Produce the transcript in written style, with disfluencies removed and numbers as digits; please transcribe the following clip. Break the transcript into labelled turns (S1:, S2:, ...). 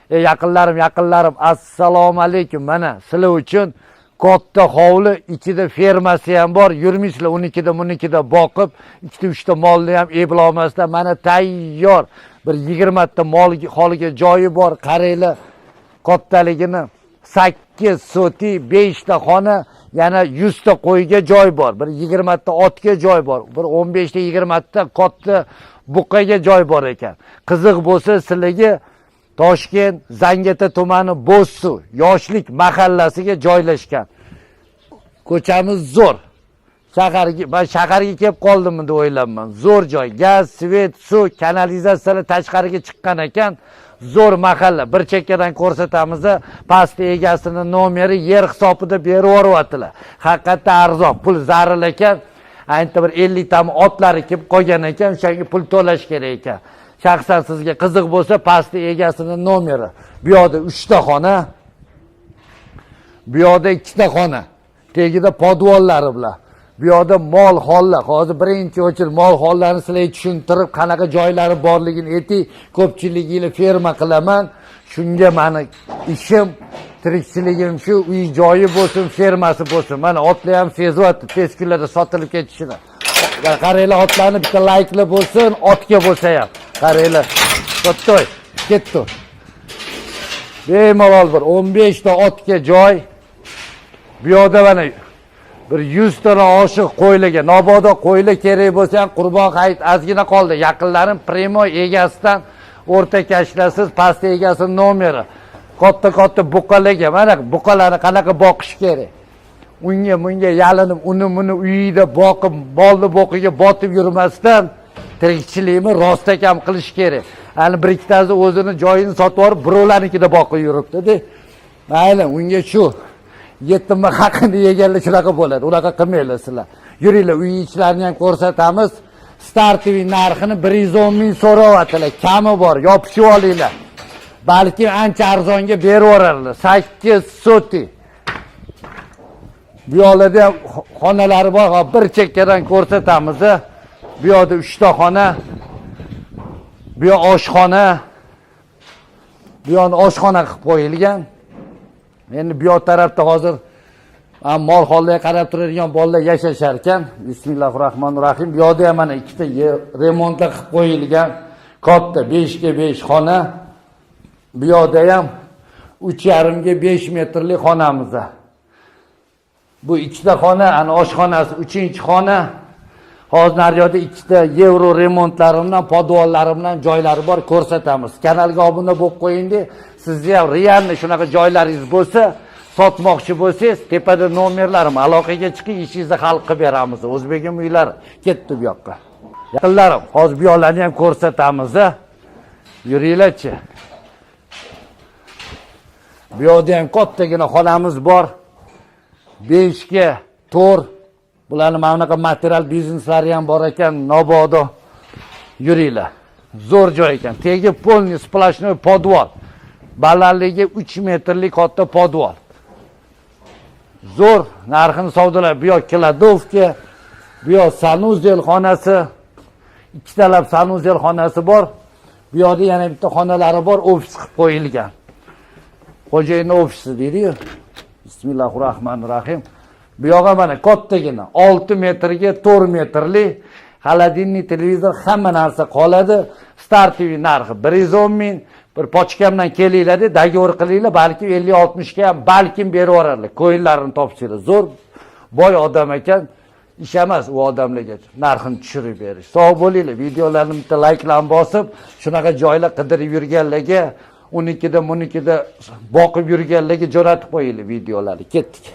S1: Yaqinlarim, assalomu alaykum. Mana sizlar uchun katta hovli, ichida fermasi ham bor. Yurmaysizlar 12da boqib, 2-3ta molni ham ebil olmasdan mana tayyor bir 20 ta mol holiga joyi bor. Qaranglar kattaligini 8 soti, 5 ta xona, yana 100 ta qo'yga joy bor. Bir 20 ta otga joy bor. Bir 15 ta 20 ta katta buqaga joy bor ekan. Qiziq bo'lsa sizlarga Toshkent Zangata tumani Bo'zsuv yoshlik mahallasiga joylashgan. Ko'chamiz zo'r. Shaharga kelib qoldimmi deb o'ylayman. Zo'r joy, gaz, svet, suv, kanalizatsiyalar tashqariga chiqqan ekan. Zo'r mahalla. Bir chekkadan ko'rsatamiz. Pastda egasining nomeri yer hisobida berib yuboryaptilar. Haqiqatda arzon, pul zaril ekan. Ayni bir 50 ta otlari kelib qolgan ekan, o'shanga pul to'lash kerak ekan. Shaxsan sizga qiziq bo'lsa, pastda egasining nomeri. Bu yerda 3 ta xona, bu yerda 2 ta xona. Tegida podvollari bilan. Bu yerda mol hollar. Hozir birinchi o'chir mol hollarini sizlarga tushuntirib, qanaqa joylari borligini aytib, ko'pchiligingizni ferma qilaman. Shunga meni ishim, tirikchiligim shu, uy joyi bo'lsin, fermasi bo'lsin. Mana otlar ham sezyapti, tez kunlarda sotilib ketishini. Qaranglar, otlarni bitta layklar bo'lsin, otga bo'lsa ham. Qaranglar. To'toy, ketdi. Bemalol bir 15 ta otga joy. Bu yerda mana bir 100 ta oshiq qo'ylarga, nobodo qo'ylar kerak bo'lsa ham qurbon hayit ozgina qoldi. Yaqinlarim primo egasidan o'rta kashlasiz, pastda egasining nomeri. Katta buqalarga, mana buqalarni qanaqa boqish kerak. Bunga yalinib, uni uyida boqib, molni boqiga botib yurmasdan tirikchilikni rostakam qilish kerak. Ani bir ikkitasi o'zini joyini sotib olib, birovlarnikida boqib yuribdi-da. Mayli, unga shu yetimni haqini yeganlar shunaqa bo'ladi. Unaqa qilmanglar sizlar. Yuringlar, uy ichlarini ham ko'rsatamiz. Startiy narxini 110 ming so'rayaptilar. Kami bor, yopishib olinglar. Balki ancha arzonga berib yuborarlar. 8 soti. Bu yo'lda ham xonalari bor. Bir chekkadan ko'rsatamiz. Bu yerda 3 ta xona. Bu yer oshxona. Bu yerni oshxona qilib qo'yilgan. Endi bu yer tarafda hozir mol hollarga qarab turadigan bolalar yashashar ekan. Bismillahirrohmanirrohim. Bu yerda ham mana 2 ta remontlar qilib qo'yilgan. Katta 5 ga 5 xona. Bu yerda ham 3,5 ga 5 metrli xonamiz. Bu 2 ta xona, ana oshxonasi 3-xona. Hozir naryoqda 2 ta yevro remontlari bilan, podvollari bilan joylari bor, ko'rsatamiz. Kanalga obuna bo'lib qo'ying-da. Sizga ham realni shunaqa joylaringiz bo'lsa, sotmoqchi bo'lsangiz, tepada nomerlarim, aloqaga chiqing, ishingizni hal qilib beramiz. O'zbekning uylari ketdi bu yoqqa. Yaqinlarim, hozir bu yoqlarni ham ko'rsatamiz. Yuringlarchi. Bu yerda ham kattagina xonamiz bor. 5 ga 4. Bularning mana bunaqa material bizneslari ham bor ekan, nobodo. Yuringlar. Zo'r joy ekan. Tegi polniy splashnoy podvol. Balandligi 3 metrlik katta podvol. Zo'r narxini savdolar. Bu yoq kladovka, bu yoq sanuzel xonasi, 2 talab sanuzel xonasi bor. Bu yoqda yana bitta xonalari bor, ofis qilib qo'yilgan. Xo'jayinning ofisi deydi-yu. Bismillahirrohmanirrohim. Bu yoqqa mana kattagina 6 metrga 4 metrli xolodilnik, televizor, hamma narsa qoladi. Startiy narxi 110 ming. Bir pochkamdan kelinglar, dogovor qilinglar, balki 50-60 ga ham balkim berib yuborarlar. Ko'yinlarini topishinglar. Zo'r boy odam ekan. Ish emas u odamlarga narxini tushirib berish. Sog' bo'linglar. Videolarni bitta layklarni bosib, shunaqa joylar qidirib yurganlarga, 12da boqib yurganlarga jo'natib qo'yinglar videolarni. Ketdik.